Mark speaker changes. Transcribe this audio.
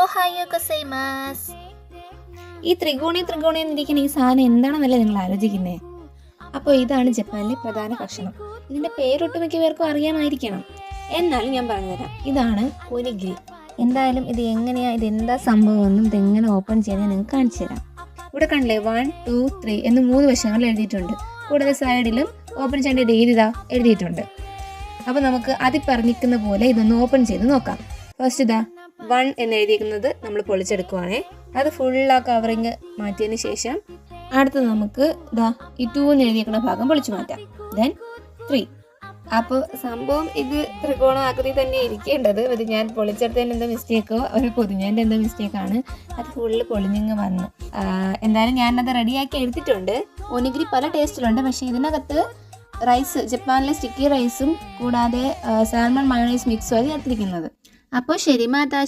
Speaker 1: ഓഹായോ ഗൊസൈമാസ്. ഈ ത്രികോണി എന്നിരിക്കുന്ന ഈ സാധനം എന്താണെന്നല്ലേ നിങ്ങൾ ആലോചിക്കുന്നേ? അപ്പോൾ ഇതാണ് ജപ്പാനിലെ പ്രധാന ഭക്ഷണം. ഇതിൻ്റെ പേരൊട്ടുമിക്ക പേർക്കും അറിയാമായിരിക്കണം, എന്നാലും ഞാൻ പറഞ്ഞുതരാം. ഇതാണ് ഒനിഗിരി. എന്തായാലും ഇത് ഇതെന്താ സംഭവമെന്നും ഇതെങ്ങനെ ഓപ്പൺ ചെയ്യാൻ നിങ്ങൾക്ക് കാണിച്ചു തരാം. ഇവിടെ കണ്ടില്ലേ 1, 2, 3 എന്ന് 3 വശങ്ങൾ എഴുതിയിട്ടുണ്ട്. കൂടാതെ സൈഡിലും ഓപ്പൺ ചെയ്യേണ്ട രീതി എഴുതിയിട്ടുണ്ട്. അപ്പോൾ നമുക്ക് അതിൽ പറഞ്ഞിരിക്കുന്ന പോലെ ഇതൊന്ന് ഓപ്പൺ ചെയ്ത് നോക്കാം. ഫസ്റ്റ് 1 എന്ന് എഴുതിയിരിക്കുന്നത് നമ്മൾ പൊളിച്ചെടുക്കുവാണേ. അത് ഫുള്ളാ കവറിങ് മാറ്റിയതിന് ശേഷം അടുത്ത് നമുക്ക് ഈ 2 എന്ന് എഴുതിയിരിക്കുന്ന ഭാഗം പൊളിച്ചു മാറ്റാം. ദെൻ 3. അപ്പോൾ സംഭവം ഇത് ത്രികോണാകൃതി തന്നെ ഇരിക്കേണ്ടത്. ഇത് ഞാൻ പൊളിച്ചെടുത്തതിന് എന്തോ മിസ്റ്റേക്കോ ഒരു പൊതിഞ്ഞതിൻ്റെ എന്തോ മിസ്റ്റേക്കാണ്. അത് ഫുള്ള് പൊളിഞ്ഞിങ്ങ് വന്നു. എന്തായാലും ഞാനത് റെഡിയാക്കി എടുത്തിട്ടുണ്ട്. ഒനിഗിരി പല ടേസ്റ്റിലുണ്ട്, പക്ഷേ ഇതിനകത്ത് റൈസ്, ജപ്പാനിലെ സ്റ്റിക്കി റൈസും കൂടാതെ സാൽമൺ മയോണൈസ് മിക്സും അത് ചേർത്തിരിക്കുന്നത്. അപ്പോൾ ശരി മാതാ.